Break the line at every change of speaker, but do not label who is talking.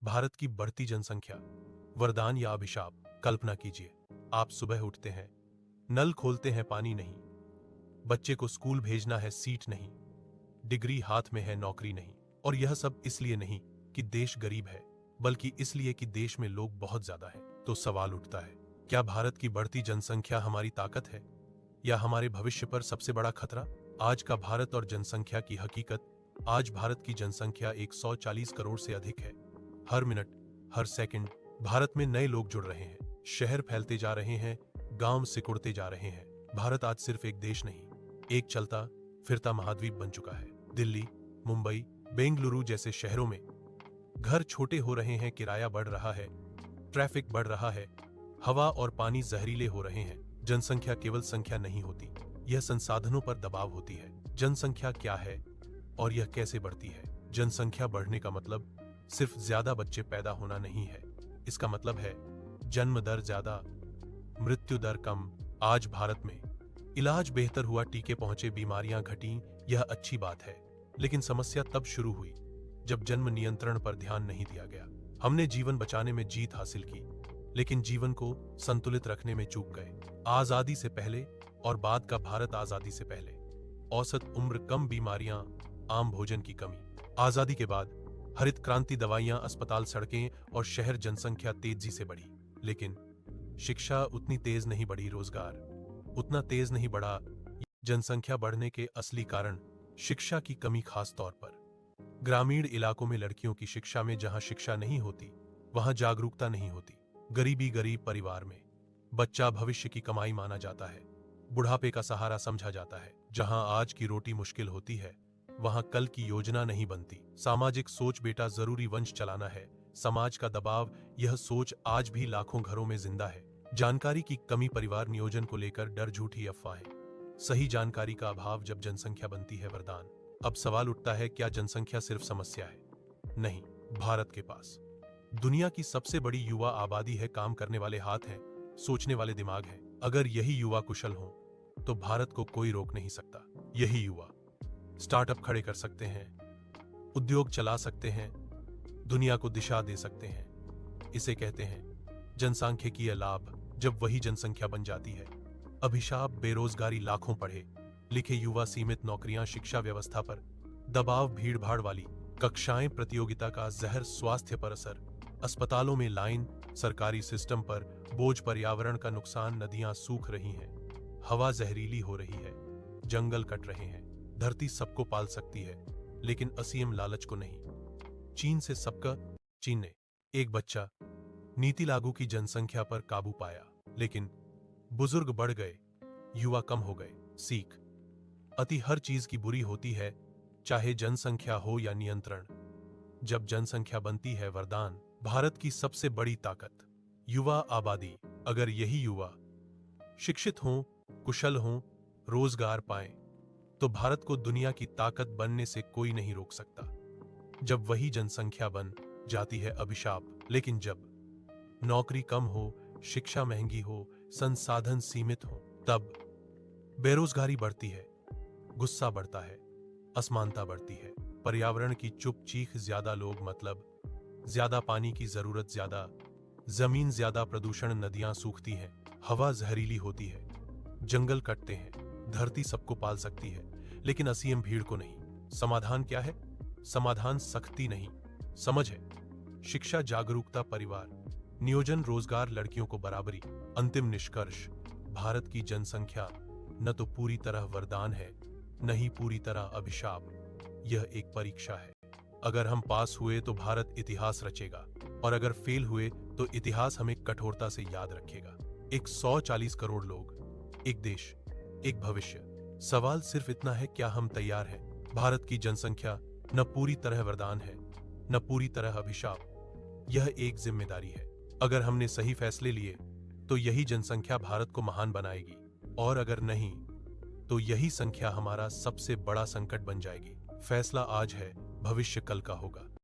भारत की बढ़ती जनसंख्या, वरदान या अभिशाप? कल्पना कीजिए, आप सुबह उठते हैं, नल खोलते हैं, पानी नहीं, बच्चे को स्कूल भेजना है, सीट नहीं, डिग्री हाथ में है, नौकरी नहीं। और यह सब इसलिए नहीं कि देश गरीब है, बल्कि इसलिए कि देश में लोग बहुत ज्यादा है। तो सवाल उठता है, क्या भारत की बढ़ती जनसंख्या हमारी ताकत है या हमारे भविष्य पर सबसे बड़ा खतरा? आज का भारत और जनसंख्या की हकीकत। आज भारत की जनसंख्या 140 करोड़ से अधिक है। हर मिनट, हर सेकंड भारत में नए लोग जुड़ रहे हैं, शहर फैलते जा रहे हैं, गांव सिकुड़ते जा रहे हैं। भारत आज सिर्फ एक देश नहीं, एक चलता फिरता महाद्वीप बन चुका है। दिल्ली, मुंबई, बेंगलुरु जैसे शहरों में घर छोटे हो रहे हैं, किराया बढ़ रहा है, ट्रैफिक बढ़ रहा है, हवा और पानी जहरीले हो रहे हैं। जनसंख्या केवल संख्या नहीं होती, यह संसाधनों पर दबाव होती है। जनसंख्या क्या है और यह कैसे बढ़ती है? जनसंख्या बढ़ने का मतलब सिर्फ ज्यादा बच्चे पैदा होना नहीं है। इसका मतलब है जन्म दर ज्यादा, मृत्यु दर कम। आज भारत में इलाज बेहतर हुआ, टीके पहुंचे, बीमारियां घटी, यह अच्छी बात है। लेकिन समस्या तब शुरू हुई जब जन्म नियंत्रण पर ध्यान नहीं दिया गया। हमने जीवन बचाने में जीत हासिल की, लेकिन जीवन को संतुलित रखने में चूक गए। आजादी से पहले और बाद का भारत। आजादी से पहले औसत उम्र कम, बीमारियां आम, भोजन की कमी। आजादी के बाद हरित क्रांति, दवाइयां, अस्पताल, सड़कें और शहर। जनसंख्या तेजी से बढ़ी, लेकिन शिक्षा उतनी तेज नहीं बढ़ी, रोजगार उतना तेज नहीं बढ़ा। जनसंख्या बढ़ने के असली कारण शिक्षा की कमी, खास तौर पर ग्रामीण इलाकों में लड़कियों की शिक्षा में। जहां शिक्षा नहीं होती वहां जागरूकता नहीं होती। गरीबी, गरीब परिवार में बच्चा भविष्य की कमाई माना जाता है, बुढ़ापे का सहारा समझा जाता है। जहां आज की रोटी मुश्किल होती है वहां कल की योजना नहीं बनती। सामाजिक सोच, बेटा जरूरी वंश चलाना है, समाज का दबाव, यह सोच आज भी लाखों घरों में जिंदा है। जानकारी की कमी, परिवार नियोजन को लेकर डर, झूठी अफवाहें, सही जानकारी का अभाव। जब जनसंख्या बनती है वरदान। अब सवाल उठता है, क्या जनसंख्या सिर्फ समस्या है? नहीं, भारत के पास दुनिया की सबसे बड़ी युवा आबादी है, काम करने वाले हाथ हैं, सोचने वाले दिमाग हैं। अगर यही युवा कुशल हों तो भारत को कोई रोक नहीं सकता। यही युवा स्टार्टअप खड़े कर सकते हैं, उद्योग चला सकते हैं, दुनिया को दिशा दे सकते हैं। इसे कहते हैं जनसांख्यिकीय लाभ। जब वही जनसंख्या बन जाती है, अभिशाप, बेरोजगारी, लाखों पढ़े लिखे युवा, सीमित नौकरियां, शिक्षा व्यवस्था पर दबाव, भीड़ भाड़ वाली कक्षाएं, प्रतियोगिता का जहर, स्वास्थ्य पर असर, अस्पतालों में लाइन, सरकारी सिस्टम पर बोझ, पर्यावरण का नुकसान, नदियां सूख रही हैं, हवा जहरीली हो रही है, जंगल कट रहे हैं। धरती सबको पाल सकती है, लेकिन असीम लालच को नहीं। चीन से सबका। चीन ने एक बच्चा नीति लागू की, जनसंख्या पर काबू पाया, लेकिन बुजुर्ग बढ़ गए, युवा कम हो गए। सीख, अति हर चीज की बुरी होती है, चाहे जनसंख्या हो या नियंत्रण। जब जनसंख्या बनती है वरदान। भारत की सबसे बड़ी ताकत युवा आबादी। अगर यही युवा शिक्षित हों, कुशल हों, रोजगार पाएं, तो भारत को दुनिया की ताकत बनने से कोई नहीं रोक सकता। जब वही जनसंख्या बन जाती है अभिशाप। लेकिन जब नौकरी कम हो, शिक्षा महंगी हो, संसाधन सीमित हो, तब बेरोजगारी बढ़ती है, गुस्सा बढ़ता है, असमानता बढ़ती है, पर्यावरण की चुप चीख, ज्यादा लोग मतलब ज्यादा पानी की जरूरत, ज्यादा जमीन, ज्यादा प्रदूषण, नदियां सूखती हैं, हवा जहरीली होती है, जंगल कटते हैं। धरती सबको पाल सकती है, लेकिन असीम भीड़ को नहीं। समाधान क्या है? समाधान सख्ती नहीं, समझ है। शिक्षा, जागरूकता, परिवार नियोजन, रोजगार, लड़कियों को बराबरी। अंतिम निष्कर्ष, भारत की जनसंख्या न तो पूरी तरह वरदान है, न ही पूरी तरह अभिशाप। यह एक परीक्षा है। अगर हम पास हुए तो भारत इतिहास रचेगा, और अगर फेल हुए तो इतिहास हमें कठोरता से याद रखेगा। 140 करोड़ लोग, एक देश, एक भविष्य। सवाल सिर्फ इतना है, क्या हम तैयार हैं? भारत की जनसंख्या न पूरी तरह वरदान है, न पूरी तरह अभिशाप। यह एक जिम्मेदारी है। अगर हमने सही फैसले लिए तो यही जनसंख्या भारत को महान बनाएगी, और अगर नहीं तो यही संख्या हमारा सबसे बड़ा संकट बन जाएगी। फैसला आज है, भविष्य कल का होगा।